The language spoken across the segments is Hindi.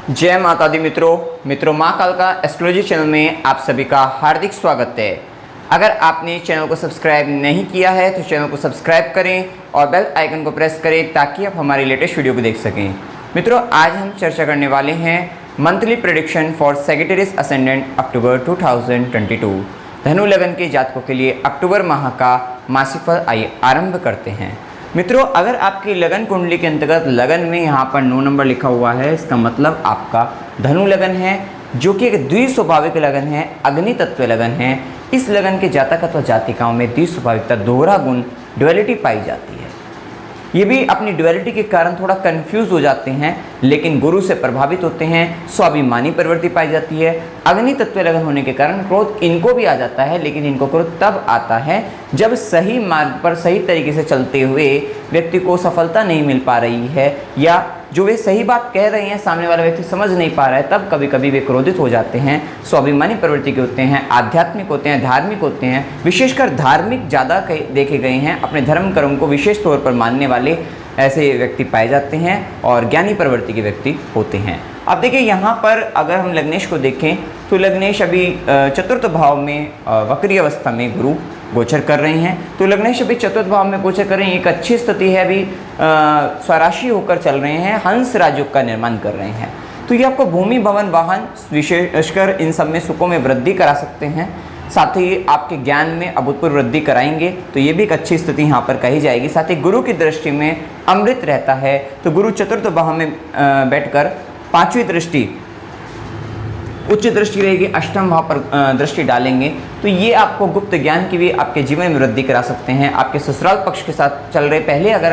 जय माता दी मित्रों माँ काल का एस्ट्रोलॉजी चैनल में आप सभी का हार्दिक स्वागत है। अगर आपने चैनल को सब्सक्राइब नहीं किया है तो चैनल को सब्सक्राइब करें और बेल आइकन को प्रेस करें ताकि आप हमारी लेटेस्ट वीडियो को देख सकें। मित्रों, आज हम चर्चा करने वाले हैं monthly prediction for Sagittarius ascendant October 2022। धनु लगन के जातकों के लिए अक्टूबर माह का मासिक फल आइए आरंभ करते हैं। मित्रों, अगर आपकी लगन कुंडली के अंतर्गत लगन में यहाँ पर 9 नंबर लिखा हुआ है, इसका मतलब आपका धनु लगन है, जो कि एक द्विस्वाभाविक लगन है, अग्नि तत्व लगन है। इस लगन के जातक अथवा जातिकाओं में द्विस्वाभाविकता, दोहरा गुण, ड्युअलिटी पाई जाती है। ये भी अपनी ड्युअलिटी के कारण थोड़ा कंफ्यूज हो जाते हैं, लेकिन गुरु से प्रभावित होते हैं। स्वाभिमानी प्रवृत्ति पाई जाती है। अग्नि तत्व लगन होने के कारण क्रोध इनको भी आ जाता है, लेकिन इनको क्रोध तब आता है जब सही मार्ग पर सही तरीके से चलते हुए व्यक्ति को सफलता नहीं मिल पा रही है, या जो वे सही बात कह रहे हैं सामने वाला व्यक्ति समझ नहीं पा रहा है, तब कभी कभी वे क्रोधित हो जाते हैं। स्वाभिमानी प्रवृत्ति के होते हैं, आध्यात्मिक होते हैं, धार्मिक होते हैं। विशेषकर धार्मिक ज़्यादा देखे गए हैं। अपने धर्म कर्म को विशेष तौर पर मानने वाले ऐसे व्यक्ति पाए जाते हैं और ज्ञानी प्रवृत्ति के व्यक्ति होते हैं। अब देखिए, यहाँ पर अगर हम लग्नेश को देखें तो लग्नेश अभी चतुर्थ भाव में वक्री अवस्था में गुरु गोचर कर रहे हैं। तो लग्नेश अभी चतुर्थ भाव में गोचर कर रहे हैं, एक अच्छी स्थिति है। अभी स्वराशि होकर चल रहे हैं, हंस राजयोग का निर्माण कर रहे हैं। तो ये आपको भूमि, भवन, वाहन, विशेषकर इन सब में सुखों में वृद्धि करा सकते हैं। साथ ही आपके ज्ञान में अभूतपूर्व वृद्धि कराएंगे, तो ये भी एक अच्छी स्थिति यहाँ पर कही जाएगी। साथ ही गुरु की दृष्टि में अमृत रहता है, तो गुरु चतुर्थ भाव में बैठकर पांचवी दृष्टि, उच्च दृष्टि रहेगी, अष्टम भाव पर दृष्टि डालेंगे, तो ये आपको गुप्त ज्ञान की भी आपके जीवन में वृद्धि करा सकते हैं। आपके ससुराल पक्ष के साथ चल रहे पहले अगर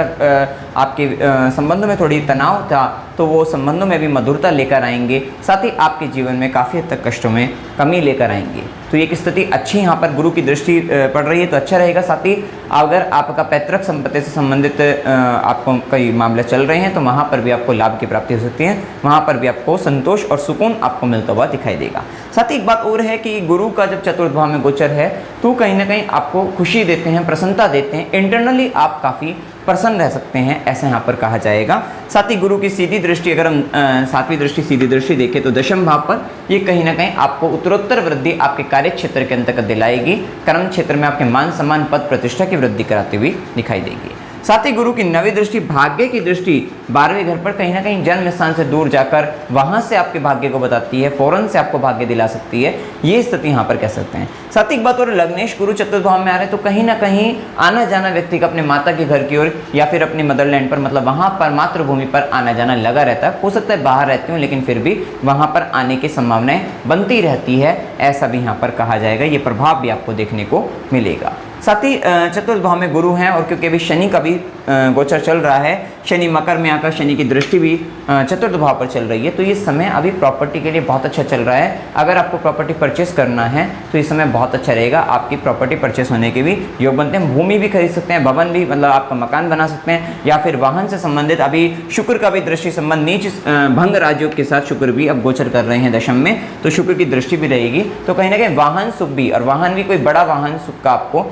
आपके संबंधों में थोड़ी तनाव था, तो वो संबंधों में भी मधुरता लेकर आएंगे। साथ ही आपके जीवन में काफ़ी हद तक कष्टों में कमी लेकर आएंगे। तो एक स्थिति अच्छी यहाँ पर गुरु की दृष्टि पड़ रही है, तो अच्छा रहेगा। साथ ही अगर आपका पैतृक संपत्ति से संबंधित आपको कई मामले चल रहे हैं, तो वहाँ पर भी आपको लाभ की प्राप्ति हो सकती है। वहाँ पर भी आपको संतोष और सुकून आपको मिलता हुआ दिखाई देगा। साथ ही एक बात और है कि गुरु का जब चतुर्थ भाव में गोचर है, तो कहीं ना कहीं आपको खुशी देते हैं, प्रसन्नता देते हैं। इंटरनली आप काफ़ी प्रसन्न रह सकते हैं, ऐसा यहाँ पर कहा जाएगा। साथ ही गुरु की सीधी दृष्टि, अगर हम सातवीं दृष्टि, सीधी दृष्टि देखें तो दशम भाव पर, ये कहीं ना कहीं आपको उत्तरोत्तर वृद्धि आपके कार्य क्षेत्र के अंतर्गत दिलाएगी। कर्म क्षेत्र में आपके मान सम्मान, पद प्रतिष्ठा की वृद्धि कराती हुई दिखाई देगी। साथ ही गुरु की नवी दृष्टि, भाग्य की दृष्टि 12वें घर पर कहीं ना कहीं जन्म स्थान से दूर जाकर वहां से आपके भाग्य को बताती है, फौरन से आपको भाग्य दिला सकती है। ये स्थिति यहाँ पर कह सकते हैं। साथ ही एक बात और, लग्नेश गुरु चतुर्थ भाव में आ रहे हैं, तो कहीं ना कहीं आना जाना व्यक्ति का अपने माता के घर की ओर या फिर अपने मदरलैंड पर, मतलब वहाँ पर मातृभूमि पर आना जाना लगा रहता है। हो सकता है बाहर रहते हो, लेकिन फिर भी वहाँ पर आने की संभावनाएं बनती रहती है, ऐसा भी यहाँ पर कहा जाएगा। ये प्रभाव भी आपको देखने को मिलेगा। साथ ही चतुर्थ भाव में गुरु हैं, और क्योंकि अभी शनि का भी गोचर चल रहा है, शनि मकर में आकर शनि की दृष्टि भी चतुर्थ भाव पर चल रही है, तो ये समय अभी प्रॉपर्टी के लिए बहुत अच्छा चल रहा है। अगर आपको प्रॉपर्टी परचेस करना है तो इस समय बहुत अच्छा रहेगा। आपकी प्रॉपर्टी परचेस होने के भी योग बनते हैं। भूमि भी खरीद सकते हैं, भवन भी, मतलब आपका मकान बना सकते हैं, या फिर वाहन से संबंधित। अभी शुक्र का भी दृष्टि संबंध नीच भंग राजयोग के साथ शुक्र भी अब गोचर कर रहे हैं दशम में, तो शुक्र की दृष्टि भी रहेगी। तो कहीं ना कहीं वाहन सुख भी, और वाहन भी कोई बड़ा वाहन सुख का आपको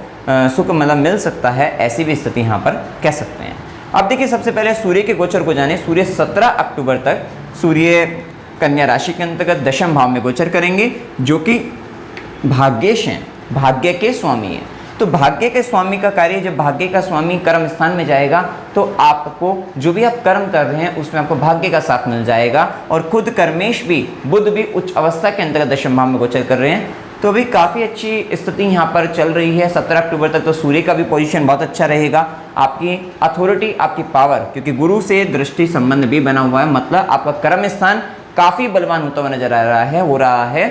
सुख मतलब मिल सकता है, ऐसी भी स्थिति यहाँ पर कह सकते हैं। अब देखिए, सबसे पहले सूर्य के गोचर को जाने। सूर्य 17 अक्टूबर तक सूर्य कन्या राशि के अंतर्गत दशम भाव में गोचर करेंगे, जो कि भाग्येश हैं, भाग्य के स्वामी हैं। तो भाग्य के स्वामी का कार्य, जब भाग्य का स्वामी कर्म स्थान में जाएगा, तो आपको जो भी आप कर्म कर रहे हैं उसमें आपको भाग्य का साथ मिल जाएगा। और खुद कर्मेश भी, बुध भी उच्च अवस्था के अंतर्गत दशम भाव में गोचर कर रहे हैं, तो अभी काफ़ी अच्छी स्थिति यहाँ पर चल रही है 17 अक्टूबर तक। तो सूर्य का भी पोजीशन बहुत अच्छा रहेगा। आपकी अथॉरिटी, आपकी पावर, क्योंकि गुरु से दृष्टि संबंध भी बना हुआ है, मतलब आपका कर्म स्थान काफ़ी बलवान होता हुआ नजर आ रहा है, हो रहा है।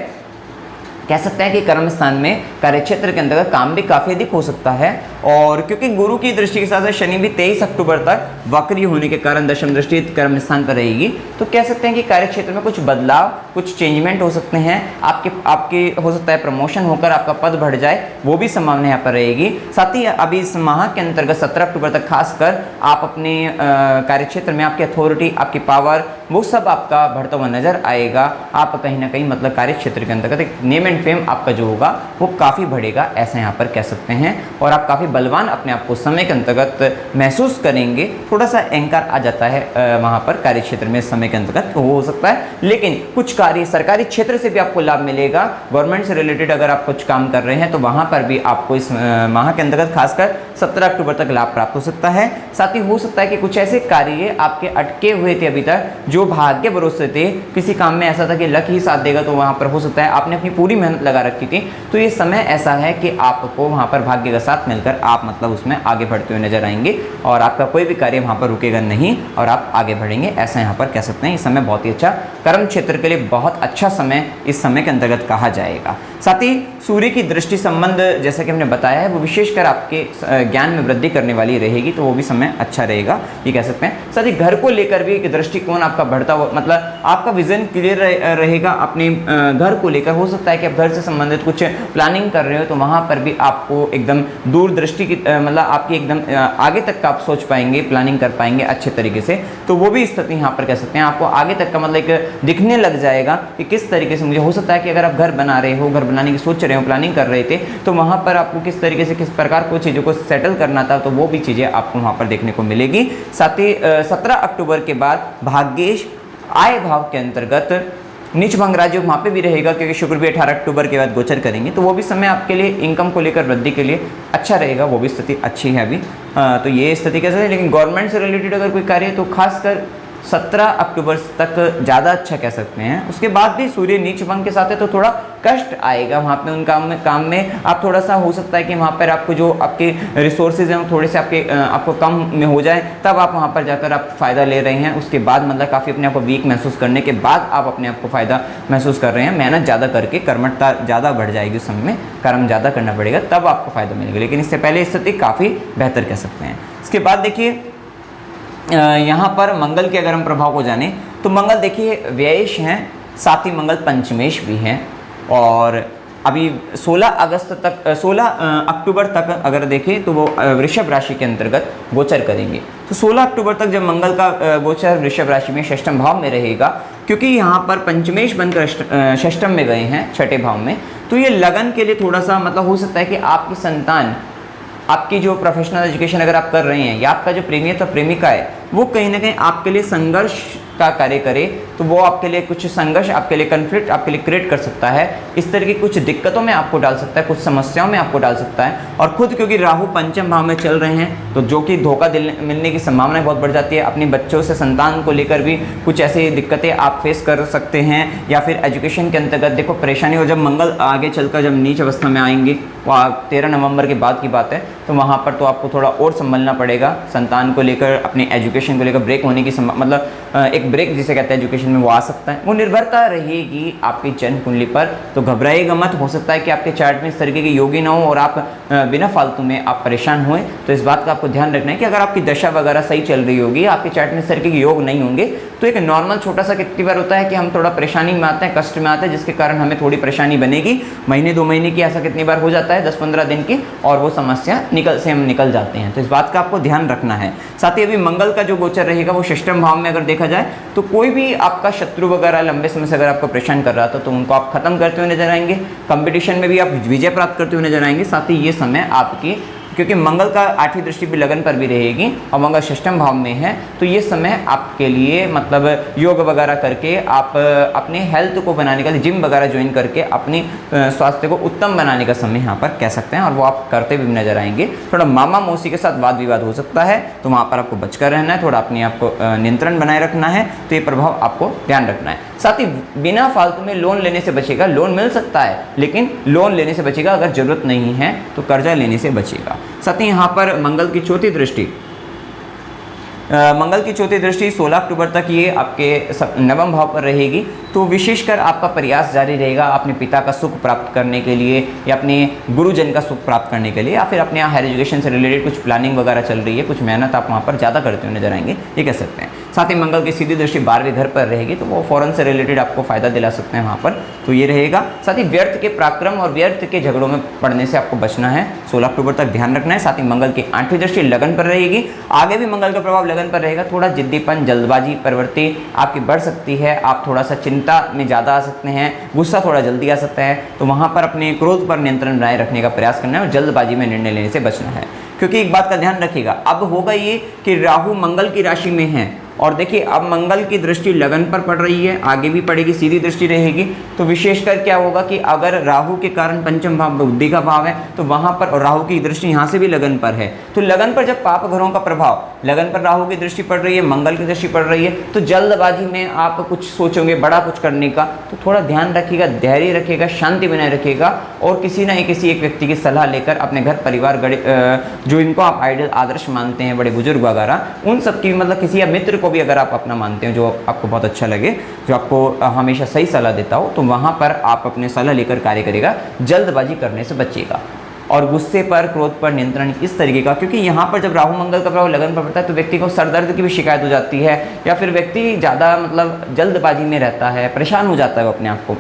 कह सकते हैं कि कर्म स्थान में, कार्यक्षेत्र के अंतर्गत काम भी काफ़ी अधिक हो सकता है। और क्योंकि गुरु की दृष्टि के साथ साथ शनि भी 23 अक्टूबर तक वक्री होने के कारण दशम दृष्टि कर्म स्थान पर रहेगी, तो कह सकते हैं कि कार्यक्षेत्र में कुछ बदलाव, कुछ चेंजमेंट हो सकते हैं। आपके हो सकता है प्रमोशन होकर आपका पद बढ़ जाए, वो भी संभावना यहाँ पर रहेगी। साथ ही अभी इस माह के अंतर्गत 17 अक्टूबर तक खासकर आप अपने कार्यक्षेत्र में आपकी अथॉरिटी, आपकी पावर, वो सब आपका बढ़ता हुआ नजर आएगा। आप कहीं ना कहीं, मतलब कार्यक्षेत्र के अंतर्गत एक नेम एंड एंड फेम आपका जो होगा वो काफ़ी बढ़ेगा, ऐसा यहाँ पर कह सकते हैं। और आप काफ़ी बलवान अपने आप को समय के अंतर्गत महसूस करेंगे। थोड़ा सा अहंकार आ जाता है वहाँ पर कार्य क्षेत्र में समय के अंतर्गत तो हो सकता है, लेकिन कुछ कार्य सरकारी क्षेत्र से भी आपको लाभ मिलेगा। गवर्नमेंट से रिलेटेड अगर आप कुछ काम कर रहे हैं तो वहाँ पर भी आपको इस माह के अंतर्गत खासकर 17 अक्टूबर तक लाभ प्राप्त हो सकता है। साथ ही हो सकता है कि कुछ ऐसे कार्य आपके अटके हुए थे अभी तक, जो भाग्य भरोसे थे, किसी काम में ऐसा था कि लक ही साथ देगा, तो वहाँ पर हो सकता है आपने अपनी पूरी मेहनत लगा रखी थी, तो ये समय ऐसा है कि आपको वहाँ पर भाग्य का साथ मिलकर आप मतलब उसमें आगे बढ़ते हुए नजर आएंगे और आपका कोई भी कार्य वहाँ पर रुकेगा नहीं और आप आगे बढ़ेंगे, ऐसा यहाँ पर कह सकते हैं। इस समय बहुत ही अच्छा, कर्म क्षेत्र के लिए बहुत अच्छा समय इस समय के अंतर्गत कहा जाएगा। साथ ही सूर्य की दृष्टि संबंध जैसा कि हमने बताया है वो विशेषकर आपके ज्ञान में वृद्धि करने वाली रहेगी, तो वो भी समय अच्छा रहेगा, ये कह सकते हैं। साथ ही घर को लेकर भी एक दृष्टिकोण आपका बढ़ता हुआ, मतलब आपका विजन क्लियर रहेगा अपने घर को लेकर। हो सकता है कि आप घर से संबंधित कुछ प्लानिंग कर रहे हो तो वहाँ पर भी आपको एकदम दूरदृष्टि की मतलब आपकी एकदम आगे तक का आप सोच पाएंगे, प्लानिंग कर पाएंगे अच्छे तरीके से, तो वो भी स्थिति यहाँ पर कह सकते हैं। आपको आगे तक का मतलब एक दिखने लग जाएगा कि किस तरीके से मुझे, हो सकता है कि अगर आप घर बना रहे हो, घर बनाने की सोच रहे हो, प्लानिंग कर रहे थे, तो वहाँ पर आपको किस तरीके से किस प्रकार को चीज़ों को सेटल करना था, तो वो भी चीज़ें आपको वहाँ पर देखने को मिलेगी। साथ ही 17 अक्टूबर के बाद भाग्येश आय भाव के अंतर्गत नीच भंग राजयोग वहाँ पे भी रहेगा, क्योंकि शुक्र भी 18 अक्टूबर के बाद गोचर करेंगे, तो वो भी समय आपके लिए इनकम को लेकर वृद्धि के लिए अच्छा रहेगा, वो भी स्थिति अच्छी है अभी। तो ये स्थिति कैसे है, लेकिन गवर्नमेंट से रिलेटेड अगर कोई कार्य है तो खासकर 17 अक्टूबर तक ज़्यादा अच्छा कह सकते हैं। उसके बाद भी सूर्य नीच भंग के साथ है तो थोड़ा कष्ट आएगा वहाँ पे उन काम में आप थोड़ा सा, हो सकता है कि वहाँ पर आपको जो आपके रिसोर्सेज हैं वो थोड़े से आपको कम में हो जाए, तब आप वहाँ पर जाकर आप फ़ायदा ले रहे हैं। उसके बाद मतलब काफ़ी अपने आप को वीक महसूस करने के बाद आप अपने आप को फ़ायदा महसूस कर रहे हैं, मेहनत ज़्यादा करके कर्मठता ज़्यादा बढ़ जाएगी, उस समय में कर्म ज़्यादा करना पड़ेगा, तब आपको फ़ायदा मिलेगा, लेकिन इससे पहले स्थिति काफ़ी बेहतर कह सकते हैं। इसके बाद देखिए यहाँ पर मंगल के अगर हम प्रभाव को जाने तो मंगल देखिए व्ययेश हैं, साथ ही मंगल पंचमेश भी हैं, और अभी 16 अक्टूबर तक अगर देखें तो वो वृषभ राशि के अंतर्गत गोचर करेंगे। तो 16 अक्टूबर तक जब मंगल का गोचर वृषभ राशि में षष्ठम भाव में रहेगा, क्योंकि यहाँ पर पंचमेश बनकर षष्ठम में गए हैं, छठे भाव में, तो ये लगन के लिए थोड़ा सा मतलब हो सकता है कि आपकी संतान, आपकी जो प्रोफेशनल एजुकेशन अगर आप कर रहे हैं, या आपका जो प्रेमी अथवा प्रेमिका है वो कहीं ना कहीं आपके लिए संघर्ष का कार्य करे, तो वो आपके लिए कुछ संघर्ष, आपके लिए कन्फ्लिक्ट आपके लिए क्रिएट कर सकता है, इस तरह की कुछ दिक्कतों में आपको डाल सकता है, कुछ समस्याओं में आपको डाल सकता है। और खुद क्योंकि राहु पंचम भाव में चल रहे हैं, तो जो कि धोखा मिलने की संभावना बहुत बढ़ जाती है। अपने बच्चों से, संतान को लेकर भी कुछ ऐसी दिक्कतें आप फेस कर सकते हैं, या फिर एजुकेशन के अंतर्गत देखो परेशानी हो। जब मंगल आगे चलकर जब नीच अवस्था में आएंगे, वो 13 नवंबर के बाद की बात है, तो वहाँ पर तो आपको थोड़ा और संभलना पड़ेगा, संतान को लेकर, अपनी एजुकेशन को लेकर ब्रेक होने की मतलब एक ब्रेक जिसे कहते हैं एजुकेशन में, वो आ सकता है। वो निर्भरता रहेगी आपकी जन्म कुंडली पर, तो घबराइएगा मत। हो सकता है कि आपके चार्ट में इस तरीके की योगी ना हो और आप बिना फालतू में आप परेशान हुए, तो इस बात का आपको ध्यान रखना है कि अगर आपकी दशा वगैरह सही चल रही होगी, आपके चार्ट में इस तरीके के योग नहीं होंगे, तो एक नॉर्मल छोटा सा कितनी बार होता है कि हम थोड़ा परेशानी में आते हैं, कष्ट में आते हैं, जिसके कारण हमें थोड़ी परेशानी बनेगी, महीने 2 महीने की, ऐसा कितनी बार हो जाता है, 10-15 दिन की, और वो समस्या हम निकल जाते हैं। तो इस बात का आपको ध्यान रखना है। साथ ही अभी मंगल का जो गोचर रहेगा वो षष्ठम भाव में अगर देखा जाए, तो कोई भी आपका शत्रु वगैरह लंबे समय से अगर आपको परेशान कर रहा था, तो उनको आप खत्म करते हुए नजर आएंगे, कंपटीशन में भी आप विजय प्राप्त करते हुए नजर आएंगे। साथ ही ये समय आपकी, क्योंकि मंगल का 8वीं दृष्टि भी लगन पर भी रहेगी और मंगल षष्ठम भाव में है, तो ये समय आपके लिए मतलब योग वगैरह करके आप अपने हेल्थ को बनाने का, जिम वगैरह ज्वाइन करके अपनी स्वास्थ्य को उत्तम बनाने का समय यहाँ पर कह सकते हैं, और वो आप करते भी नजर आएंगे। थोड़ा मामा मौसी के साथ वाद विवाद हो सकता है, तो वहाँ पर आपको बचकर रहना है, थोड़ा अपने आप को नियंत्रण बनाए रखना है, तो ये प्रभाव आपको ध्यान रखना है। साथ ही बिना फालतू में लोन लेने से बचेगा। लोन मिल सकता है, लेकिन लोन लेने से बचेगा, अगर जरूरत नहीं है तो कर्जा लेने से बचेगा। साथ ही यहाँ पर मंगल की चौथी दृष्टि, मंगल की चौथी दृष्टि 16 अक्टूबर तक ये आपके नवम भाव पर रहेगी, तो विशेषकर आपका प्रयास जारी रहेगा अपने पिता का सुख प्राप्त करने के लिए, या अपने गुरुजन का सुख प्राप्त करने के लिए, या फिर अपने हायर एजुकेशन से रिलेटेड कुछ प्लानिंग वगैरह चल रही है, कुछ मेहनत आप वहाँ पर ज़्यादा करते हुए नजर आएंगे, ये कह सकते हैं। साथ ही मंगल की सीधी दृष्टि 12वें घर पर रहेगी, तो वो फॉरेन से रिलेटेड आपको फायदा दिला सकते हैं वहाँ पर, तो ये रहेगा। साथ ही व्यर्थ के पराक्रम और व्यर्थ के झगड़ों में पड़ने से आपको बचना है, 16 अक्टूबर तक ध्यान रखना है। साथ ही मंगल की 8वीं दृष्टि लगन पर रहेगी, आगे भी मंगल का प्रभाव लगन पर रहेगा। थोड़ा जिद्दीपन, जल्दबाजी, प्रवृत्ति आपकी बढ़ सकती है, आप थोड़ा सा चिंतित चिंता में ज़्यादा आ सकते हैं, गुस्सा थोड़ा जल्दी आ सकता है, तो वहाँ पर अपने क्रोध पर नियंत्रण बनाए रखने का प्रयास करना है और जल्दबाजी में निर्णय लेने से बचना है। क्योंकि एक बात का ध्यान रखिएगा, अब होगा ये कि राहु मंगल की राशि में है और देखिए अब मंगल की दृष्टि लगन पर पड़ रही है, आगे भी पड़ेगी, सीधी दृष्टि रहेगी। तो विशेषकर क्या होगा कि अगर राहु के कारण पंचम भाव बुद्धि का भाव है तो वहाँ पर, और राहु की दृष्टि यहाँ से भी लगन पर है, तो लगन पर जब पाप घरों का प्रभाव, लगन पर राहु की दृष्टि पड़ रही है, मंगल की दृष्टि पड़ रही है, तो जल्दबाजी में आप कुछ सोचोगे बड़ा कुछ करने का, तो थोड़ा ध्यान रखिएगा, धैर्य रखिएगा, शांति बनाए रखिएगा और किसी न किसी एक व्यक्ति की सलाह लेकर अपने घर परिवार जो इनको आप आइडल आदर्श मानते हैं, बड़े बुजुर्ग वगैरह, उन सब की मतलब किसी या मित्र को भी अगर आप अपना मानते हैं जो आपको बहुत अच्छा लगे, जो आपको हमेशा सही सलाह देता हो, तो वहाँ पर आप अपने सलाह लेकर कार्य करेगा, जल्दबाजी करने से बचिएगा। और गुस्से पर, क्रोध पर नियंत्रण इस तरीके का, क्योंकि यहाँ पर जब राहु मंगल का प्रभाव लगन पर पड़ता है तो व्यक्ति को सरदर्द की भी शिकायत हो जाती है, या फिर व्यक्ति ज़्यादा मतलब जल्दबाजी में रहता है, परेशान हो जाता है वो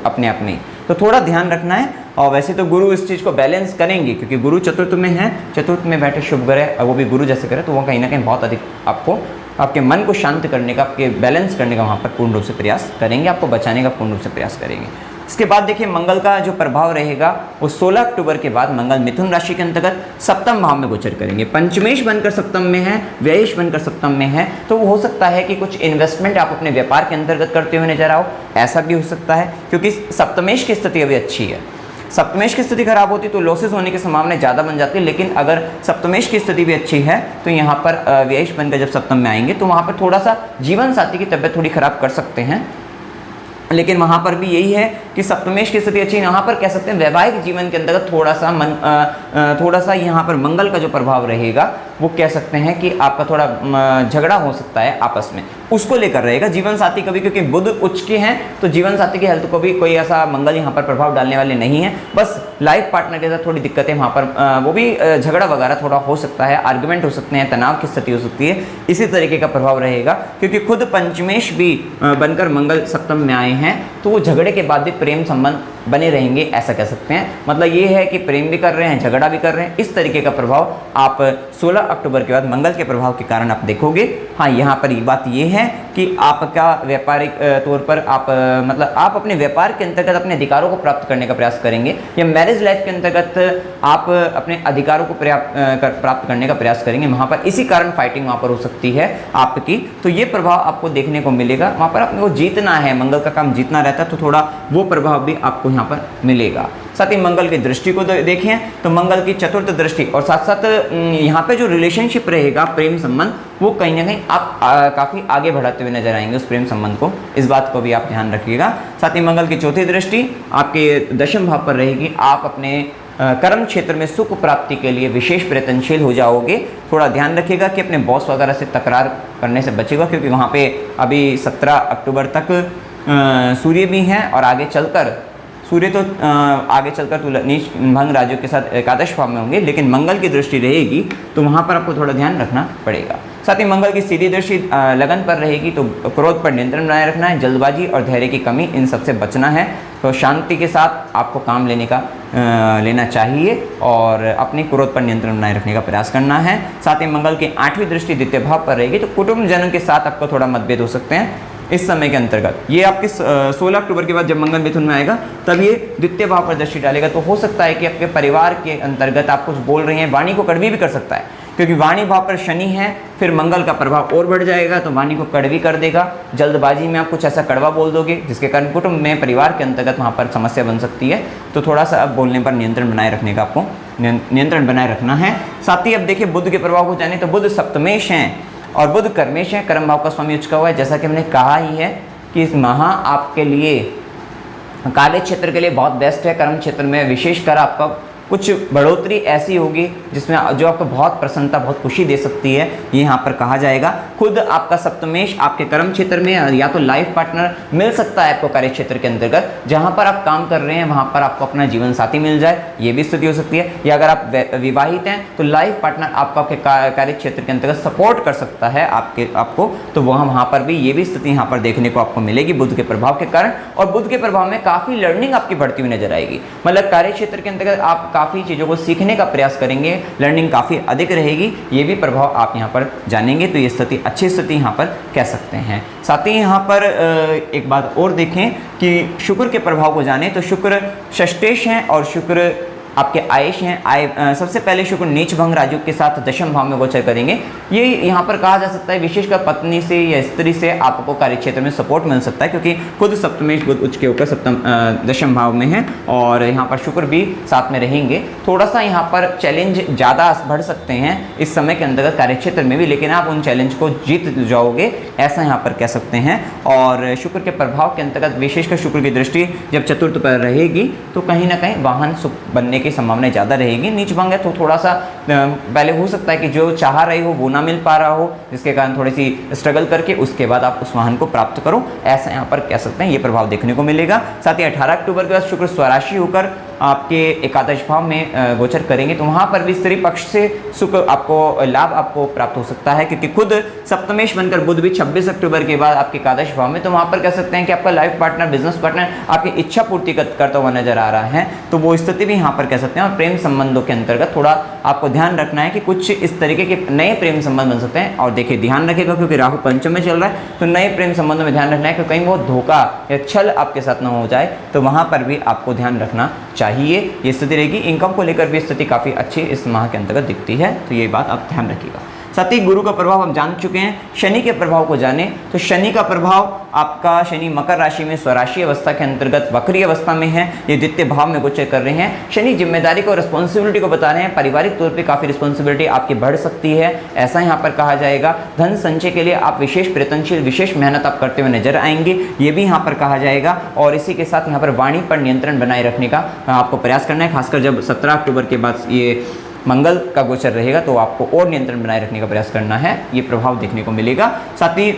अपने आप में। तो थोड़ा ध्यान रखना है। और वैसे तो गुरु इस चीज़ को बैलेंस करेंगे, क्योंकि गुरु चतुर्थ में है, चतुर्थ में बैठे शुभ ग्रह, और वो भी गुरु जैसे करे, तो वो कहीं ना कहीं बहुत अधिक आपको, आपके मन को शांत करने का, आपके बैलेंस करने का वहाँ पर पूर्ण रूप से प्रयास करेंगे, आपको बचाने का पूर्ण रूप से प्रयास करेंगे। इसके बाद देखिए मंगल का जो प्रभाव रहेगा वो 16 अक्टूबर के बाद मंगल मिथुन राशि के अंतर्गत सप्तम भाव में गोचर करेंगे। पंचमेश बनकर सप्तम में है, व्ययेश बनकर सप्तम में है, तो हो सकता है कि कुछ इन्वेस्टमेंट आप अपने व्यापार के अंतर्गत करते हुए नजर आओ, ऐसा भी हो सकता है, क्योंकि सप्तमेश की स्थिति अभी अच्छी है। सप्तमेश की स्थिति खराब होती तो लॉसेस होने की संभावना ज़्यादा बन जाती है, लेकिन अगर सप्तमेश की स्थिति भी अच्छी है तो यहाँ पर व्ययेश बनकर जब सप्तम में आएंगे तो वहाँ पर थोड़ा सा जीवन साथी की तबियत थोड़ी खराब कर सकते हैं, लेकिन वहाँ पर भी यही है कि सप्तमेश की स्थिति अच्छी है। यहाँ पर कह सकते हैं वैवाहिक जीवन के अंतर्गत थोड़ा सा यहाँ पर मंगल का जो प्रभाव रहेगा वो कह सकते हैं कि आपका थोड़ा झगड़ा हो सकता है आपस में, उसको लेकर रहेगा। जीवन साथी कभी, क्योंकि बुध उच्च के हैं तो जीवन साथी की हेल्थ को भी कोई ऐसा मंगल यहाँ पर प्रभाव डालने वाले नहीं है, बस लाइफ पार्टनर के साथ थोड़ी दिक्कतें वहाँ पर, वो भी झगड़ा वगैरह थोड़ा हो सकता है, आर्गुमेंट हो सकते हैं, तनाव की स्थिति हो सकती है, इसी तरीके का प्रभाव रहेगा। क्योंकि खुद पंचमेश भी बनकर मंगल सप्तम में आए हैं तो वो झगड़े के बाद भी प्रेम संबंध बने रहेंगे, ऐसा कह सकते हैं। मतलब ये है कि प्रेम भी कर रहे हैं, झगड़ा भी कर रहे हैं, इस तरीके का प्रभाव आप 16 अक्टूबर के बाद मंगल के प्रभाव के कारण आप देखोगे। हाँ, यहाँ पर ये बात ये है कि आपका व्यापारिक तौर पर आप मतलब आप अपने व्यापार के अंतर्गत अपने अधिकारों को प्राप्त करने का प्रयास करेंगे, या मैरिज लाइफ के अंतर्गत आप अपने अधिकारों को प्राप्त करने का प्रयास करेंगे। वहाँ पर इसी कारण फाइटिंग वहाँ पर हो सकती है आपकी, तो ये प्रभाव आपको देखने को मिलेगा। वहाँ पर अपने को जीतना है, मंगल का काम जीतना रहता है, तो थोड़ा वो प्रभाव भी आपको यहाँ पर मिलेगा। साथ ही मंगल की दृष्टि को देखें तो मंगल की चतुर्थ दृष्टि और साथ साथ यहाँ पे जो रिलेशनशिप रहेगा, प्रेम संबंध, वो कहीं ना कहीं आप काफ़ी आगे बढ़ाते हुए नजर आएंगे उस प्रेम संबंध को, इस बात को भी आप ध्यान रखिएगा। साथ ही मंगल की चौथी दृष्टि आपके दशम भाव पर रहेगी। आप अपने कर्म क्षेत्र में सुख प्राप्ति के लिए विशेष प्रयत्नशील हो जाओगे। थोड़ा ध्यान रखिएगा कि अपने बॉस वगैरह से तकरार करने से बचेगा, क्योंकि वहाँ पे अभी 17 अक्टूबर तक सूर्य भी हैं और आगे चलकर सूर्य तो आगे चलकर नीच भंग राज्यों के साथ एकादश भाव में होंगे, लेकिन मंगल की दृष्टि रहेगी तो वहाँ पर आपको थोड़ा ध्यान रखना पड़ेगा। साथ ही मंगल की सीधी दृष्टि लगन पर रहेगी तो क्रोध पर नियंत्रण बनाए रखना है, जल्दबाजी और धैर्य की कमी, इन सबसे बचना है। तो शांति के साथ आपको काम लेना चाहिए और अपने क्रोध पर नियंत्रण बनाए रखने का प्रयास करना है। साथ ही मंगल की 8वीं दृष्टि द्वितीय भाव पर रहेगी तो कुटुंब जनों के साथ आपको थोड़ा मतभेद हो सकते हैं इस समय के अंतर्गत। ये आपके 16 अक्टूबर के बाद जब मंगल मिथुन में आएगा तब ये द्वितीय भाव पर दृष्टि डालेगा, तो हो सकता है कि आपके परिवार के अंतर्गत आप कुछ बोल रहे हैं, वाणी को कड़वी भी कर सकता है, क्योंकि वाणी भाव पर शनि है, फिर मंगल का प्रभाव और बढ़ जाएगा तो वाणी को कड़वी कर देगा। जल्दबाजी में आप कुछ ऐसा कड़वा बोल दोगे जिसके कारण कुटुंब में, परिवार के अंतर्गत वहाँ पर समस्या बन सकती है, तो थोड़ा सा अब बोलने पर नियंत्रण बनाए रखने का आपको नियंत्रण बनाए रखना है। साथ ही अब देखिए बुध के प्रभाव को जाने तो बुध सप्तमेश हैं और बुध कर्मेश है, कर्म भाव का स्वामी उचका हुआ है। जैसा कि हमने कहा ही है कि इस माह आपके लिए कार्य क्षेत्र के लिए बहुत बेस्ट है। कर्म क्षेत्र में विशेषकर आपका कुछ बढ़ोतरी ऐसी होगी जिसमें जो आपको बहुत प्रसन्नता, बहुत खुशी दे सकती है, ये यहाँ पर कहा जाएगा। खुद आपका सप्तमेश आपके कर्म क्षेत्र में या तो लाइफ पार्टनर मिल सकता है आपको कार्य क्षेत्र के अंतर्गत, जहाँ पर आप काम कर रहे हैं वहाँ पर आपको अपना जीवन साथी मिल जाए, ये भी स्थिति हो सकती है। या अगर आप विवाहित हैं तो लाइफ पार्टनर आपको आपके कार्य क्षेत्र के अंतर्गत सपोर्ट कर सकता है आपको, तो वहाँ पर भी ये भी स्थिति यहाँ पर देखने को आपको मिलेगी बुध के प्रभाव के कारण। और बुध के प्रभाव में काफ़ी लर्निंग आपकी बढ़ती हुई नजर आएगी, मतलब कार्य क्षेत्र के अंतर्गत आप काफ़ी चीज़ों को सीखने का प्रयास करेंगे, लर्निंग काफ़ी अधिक रहेगी, ये भी प्रभाव आप यहाँ पर जानेंगे। तो ये स्थिति अच्छी स्थिति यहाँ पर कह सकते हैं। साथ ही यहाँ पर एक बात और देखें कि शुक्र के प्रभाव को जानें तो शुक्र षष्ठेश हैं और शुक्र आपके आयेश हैं। सबसे पहले शुक्र नीच भंग राजयोग के साथ दशम भाव में गोचर करेंगे। ये यहाँ पर कहा जा सकता है विशेषकर पत्नी से या स्त्री से आपको कार्य क्षेत्र में सपोर्ट मिल सकता है, क्योंकि खुद सप्तमेश बुध उच्च के होकर दशम भाव में है और यहाँ पर शुक्र भी साथ में रहेंगे। थोड़ा सा यहाँ पर चैलेंज ज़्यादा बढ़ सकते हैं इस समय के अंतर्गत कार्य क्षेत्र में भी, लेकिन आप उन चैलेंज को जीत जाओगे, ऐसा यहाँ पर कह सकते हैं। और शुक्र के प्रभाव के अंतर्गत विशेषकर शुक्र की दृष्टि जब चतुर्थ पर रहेगी तो कहीं ना कहीं वाहन सुख बनने की संभावना ज़्यादा रहेगी। नीच भंग है तो थोड़ा सा पहले हो सकता है कि जो चाह रहे हो वो ना मिल पा रहा हो, जिसके कारण थोड़ी सी स्ट्रगल करके उसके बाद आप उस वाहन को प्राप्त करो, ऐसा यहाँ पर कह सकते हैं। ये प्रभाव देखने को मिलेगा। साथ ही 18 अक्टूबर के बाद शुक्र स्वराशि होकर आपके एकादश भाव में गोचर करेंगे, तो वहाँ पर भी स्त्री पक्ष से सुख आपको लाभ आपको प्राप्त हो सकता है, क्योंकि खुद सप्तमेश बनकर बुध भी 26 अक्टूबर के बाद आपके एकादश भाव में, तो वहाँ पर कह सकते हैं कि आपका लाइफ पार्टनर, बिजनेस पार्टनर आपकी इच्छा पूर्ति करता हुआ नजर आ रहा है, तो वो स्थिति भी यहाँ पर कह सकते हैं। और प्रेम संबंधों के अंतर्गत थोड़ा आपको ध्यान रखना है कि कुछ इस तरीके के नए प्रेम संबंध बन सकते हैं। और देखिए ध्यान रखिएगा क्योंकि राहु पंचम में चल रहा है, तो नए प्रेम संबंधों में ध्यान रखना है कि कहीं वो धोखा या छल आपके साथ न हो जाए, तो वहाँ पर भी आपको ध्यान रखना चाहिए। ये स्थिति रहेगी। इनकम को लेकर भी स्थिति काफ़ी अच्छी इस माह के अंतर्गत दिखती है, तो ये बात आप ध्यान रखिएगा। साथ ही गुरु का प्रभाव हम जान चुके हैं। शनि के प्रभाव को जाने तो शनि का प्रभाव आपका, शनि मकर राशि में स्वराशि अवस्था के अंतर्गत वक्री अवस्था में है, ये द्वितीय भाव में गोचर कर रहे हैं। शनि जिम्मेदारी को, रिस्पॉन्सिबिलिटी को बता रहे हैं, पारिवारिक तौर पे काफ़ी रिस्पॉन्सिबिलिटी आपकी बढ़ सकती है, ऐसा यहाँ पर कहा जाएगा। धन संचय के लिए आप विशेष प्रयत्नशील, विशेष मेहनत आप करते हुए नजर आएंगे, ये भी यहाँ पर कहा जाएगा। और इसी के साथ यहाँ पर वाणी पर नियंत्रण बनाए रखने का आपको प्रयास करना है, खासकर जब 17 अक्टूबर के बाद ये मंगल का गोचर रहेगा तो आपको और नियंत्रण बनाए रखने का प्रयास करना है, ये प्रभाव देखने को मिलेगा। साथ ही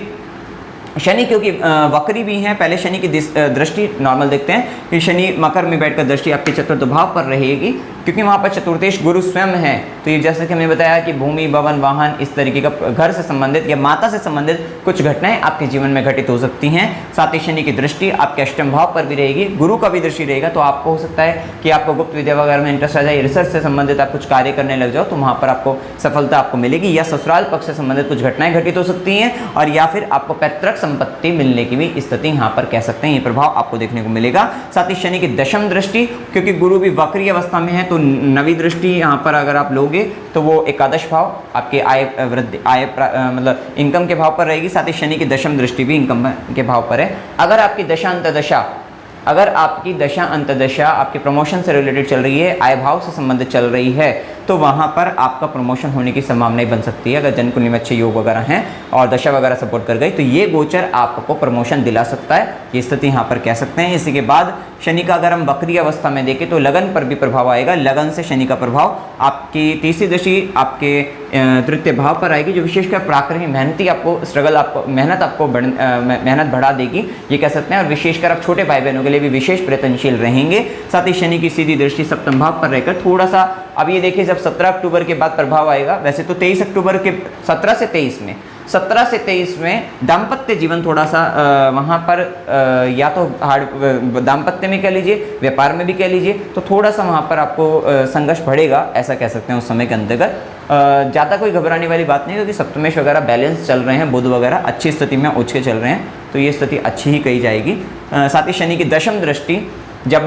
शनि क्योंकि वक्री भी हैं, पहले शनि की दृष्टि नॉर्मल देखते हैं कि शनि मकर में बैठकर दृष्टि आपके चतुर्थ भाव पर रहेगी, क्योंकि वहाँ पर चतुर्थेश गुरु स्वयं है। तो ये जैसे कि हमने बताया कि भूमि, भवन, वाहन, इस तरीके का घर से संबंधित या माता से संबंधित कुछ घटनाएं आपके जीवन में घटित हो सकती हैं। साथ ही शनि की दृष्टि आपके अष्टम भाव पर भी रहेगी, गुरु का भी दृष्टि रहेगा, तो आपको हो सकता है कि आपको गुप्त विद्या वगैरह में इंटरेस्ट आ जाए, रिसर्च से संबंधित आप कुछ कार्य करने लग जाओ, तो वहाँ पर आपको सफलता आपको मिलेगी। या ससुराल पक्ष से संबंधित कुछ घटनाएं घटित हो सकती हैं, और या फिर आपको पैतृक संपत्ति मिलने की भी स्थिति यहाँ पर कह सकते हैं, ये प्रभाव आपको देखने को मिलेगा। साथ ही शनि की दशम दृष्टि, क्योंकि गुरु भी वक्री अवस्था में है, तो नवी दृष्टि यहाँ पर अगर आप लोगे तो वो एकादश भाव आपके आय वृद्धि, आय मतलब इनकम के भाव पर रहेगी। साथ ही शनि की दशम दृष्टि भी इनकम के भाव पर है। अगर आपकी दशा अंतदशा, अगर आपकी दशा अंतदशा आपके प्रमोशन से रिलेटेड चल रही है, आय भाव से संबंधित चल रही है, तो वहाँ पर आपका प्रमोशन होने की संभावनाएं बन सकती है। अगर जन्म कुंडली में अच्छे योग वगैरह हैं और दशा वगैरह सपोर्ट कर गई तो ये गोचर आपको प्रमोशन दिला सकता है, ये स्थिति यहाँ पर कह सकते हैं। इसी के बाद शनि का अगर हम वक्री अवस्था में देखें तो लगन पर भी प्रभाव आएगा। लगन से शनि का प्रभाव आपकी तीसरी दृष्टि आपके तृतीय भाव पर आएगी, जो विशेषकर पराक्रमी, मेहनती, आपको स्ट्रगल, आपको मेहनत, आपको मेहनत बढ़ा देगी, ये कह सकते हैं। और विशेषकर आप छोटे भाई बहनों के लिए भी विशेष प्रयत्नशील रहेंगे। साथ ही शनि की सीधी दृष्टि सप्तम भाव पर रहकर थोड़ा सा, अब ये देखिए जब 17 अक्टूबर के बाद प्रभाव आएगा, वैसे तो 23 अक्टूबर के 17 से 23 में दाम्पत्य जीवन थोड़ा सा वहाँ पर या तो हार्ड दाम्पत्य में कह लीजिए, व्यापार में भी कह लीजिए, तो थोड़ा सा वहाँ पर आपको संघर्ष बढ़ेगा, ऐसा कह सकते हैं उस समय के अंतर्गत। ज़्यादा कोई घबराने वाली बात नहीं, क्योंकि सप्तमेश वगैरह बैलेंस चल रहे हैं, बुध वगैरह अच्छी स्थिति में उच्च के चल रहे हैं, तो ये स्थिति अच्छी ही कही जाएगी। साथ ही शनि की दशम दृष्टि जब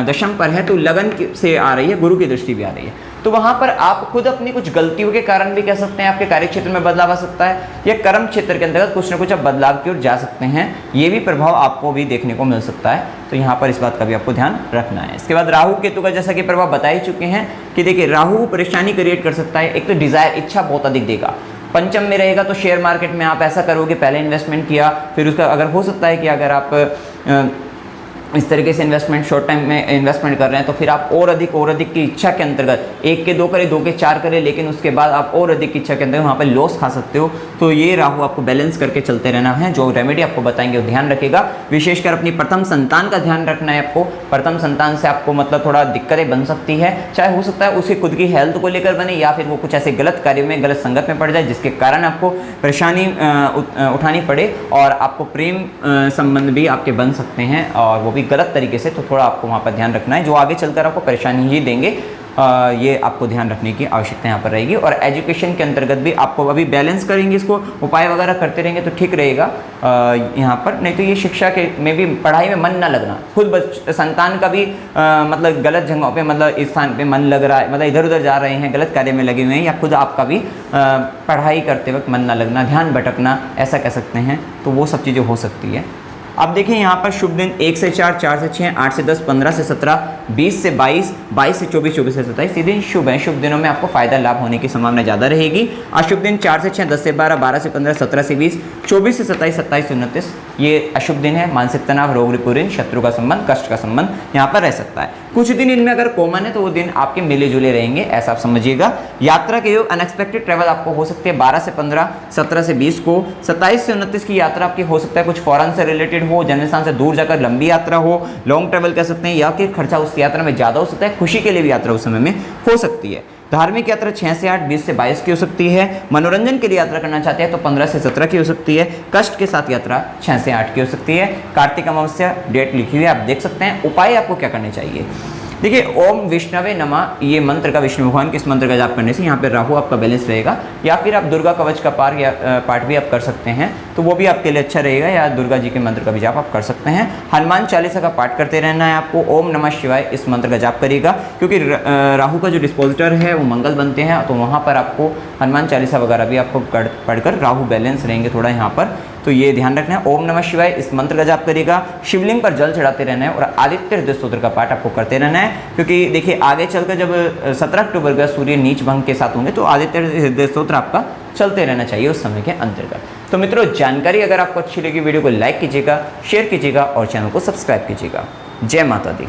दशम पर है तो लगन से आ रही है, गुरु की दृष्टि भी आ रही है, तो वहाँ पर आप खुद अपनी कुछ गलतियों के कारण भी कह सकते हैं आपके कार्य क्षेत्र में बदलाव आ सकता है, या कर्म क्षेत्र के अंतर्गत कुछ न कुछ आप बदलाव की ओर जा सकते हैं, ये भी प्रभाव आपको भी देखने को मिल सकता है। तो यहाँ पर इस बात का भी आपको ध्यान रखना है। इसके बाद राहु केतु का जैसा कि प्रभाव बता ही चुके हैं कि देखिए राहु परेशानी क्रिएट कर सकता है। एक तो डिजायर, इच्छा बहुत अधिक देगा, पंचम में रहेगा तो शेयर मार्केट में आप ऐसा करोगे, पहले इन्वेस्टमेंट किया, फिर उसका अगर हो सकता है कि अगर आप इस तरीके से इन्वेस्टमेंट शॉर्ट टाइम में इन्वेस्टमेंट कर रहे हैं तो फिर आप और अधिक की इच्छा के अंतर्गत 1 के 2 करें, 2 के 4 करें, लेकिन उसके बाद आप और अधिक की इच्छा के अंतर्गत वहाँ पर लॉस खा सकते हो। तो ये राहु आपको बैलेंस करके चलते रहना है। जो रेमेडी आपको बताएंगे वो ध्यान रखेगा। विशेषकर अपनी प्रथम संतान का ध्यान रखना है आपको। प्रथम संतान से आपको मतलब थोड़ा दिक्कतें बन सकती है, चाहे हो सकता है उसकी खुद की हेल्थ को लेकर बने, या फिर वो कुछ ऐसे गलत कार्य में, गलत संगत में पड़ जाए जिसके कारण आपको परेशानी उठानी पड़े, और आपको प्रेम संबंध भी आपके बन सकते हैं और वो भी गलत तरीके से। तो थोड़ा आपको वहाँ पर ध्यान रखना है, जो आगे चलकर आपको परेशानी ही देंगे। ये आपको ध्यान रखने की आवश्यकता यहाँ पर रहेगी। और एजुकेशन के अंतर्गत भी आपको अभी बैलेंस करेंगे, इसको उपाय वगैरह करते रहेंगे तो ठीक रहेगा यहाँ पर। नहीं तो ये शिक्षा के में भी पढ़ाई में मन ना लगना, खुद संतान का भी मतलब गलत जगहों पे मतलब इस स्थान पे मन लग रहा है, मतलब इधर उधर जा रहे हैं, गलत कार्य में लगे हुए हैं, या खुद आपका भी पढ़ाई करते वक्त मन ना लगना, ध्यान भटकना, ऐसा कह सकते हैं। तो वो सब चीज़ें हो सकती है। अब देखिए यहाँ पर शुभ दिन 1 से 4, 4 से 6, 8 से 10, 15 से 17, 20 से 22, 22 से 24, 24 से 27 ये दिन शुभ है। शुभ दिनों में आपको फायदा लाभ होने की संभावना ज़्यादा रहेगी। अशुभ दिन 4 से 6, 10 से 12, 12 से 15, 17 से 20, 24 से 27, 27 से 29 ये अशुभ दिन है। मानसिक तनाव, रोग रिपुरीन, शत्रु का संबंध, कष्ट का संबंध यहाँ पर रह सकता है। कुछ दिन इनमें अगर कॉमन है तो वो दिन आपके मिले जुले रहेंगे, ऐसा आप समझिएगा। यात्रा के योग अनएक्सपेक्टेड ट्रैवल आपको हो सकते हैं 12 से 15, 17 से 20 को, 27 से 29 की यात्रा आपकी हो सकता है कुछ फॉरेन से रिलेटेड हो, जन्म स्थान से दूर जाकर लंबी यात्रा हो, लॉन्ग ट्रैवल कर सकते हैं, या कि खर्चा उस यात्रा में ज़्यादा हो सकता है, खुशी के लिए भी यात्रा उस समय में हो सकती है। धार्मिक यात्रा 6 से 8, 20 से 22 की हो सकती है। मनोरंजन के लिए यात्रा करना चाहते हैं तो 15 से 17 की हो सकती है। कष्ट के साथ यात्रा 6 से 8 की हो सकती है। कार्तिक अमावस्या डेट लिखी हुई है, आप देख सकते हैं। उपाय आपको क्या करने चाहिए, देखिए ओम विष्णवे नमः ये मंत्र का, विष्णु भगवान के इस मंत्र का जाप करने से यहाँ पे राहु आपका बैलेंस रहेगा। या फिर आप दुर्गा कवच का पाठ भी आप कर सकते हैं, तो वो भी आपके लिए अच्छा रहेगा। या दुर्गा जी के मंत्र का भी जाप आप कर सकते हैं। हनुमान चालीसा का पाठ करते रहना है आपको। ओम नमः शिवाय इस मंत्र का जाप करिएगा, क्योंकि राहु का जो डिस्पोजिटर है वो मंगल बनते हैं, तो वहाँ पर आपको हनुमान चालीसा वगैरह भी आपको पढ़कर राहु बैलेंस रहेंगे थोड़ा यहाँ पर, तो ये ध्यान रखना है। ओम नमः शिवाय इस मंत्र का जाप करिएगा। शिवलिंग पर जल चढ़ाते रहना है और आदित्य हृदय स्तोत्र का पाठ आपको करते रहना है, क्योंकि देखिए आगे चलकर जब 17 अक्टूबर का सूर्य नीच भंग के साथ होंगे तो आदित्य हृदय स्तोत्र आपका चलते रहना चाहिए उस समय के अंतर्गत। तो मित्रों जानकारी अगर आपको अच्छी लगी वीडियो को लाइक कीजिएगा, शेयर कीजिएगा और चैनल को सब्सक्राइब कीजिएगा। जय माता दी।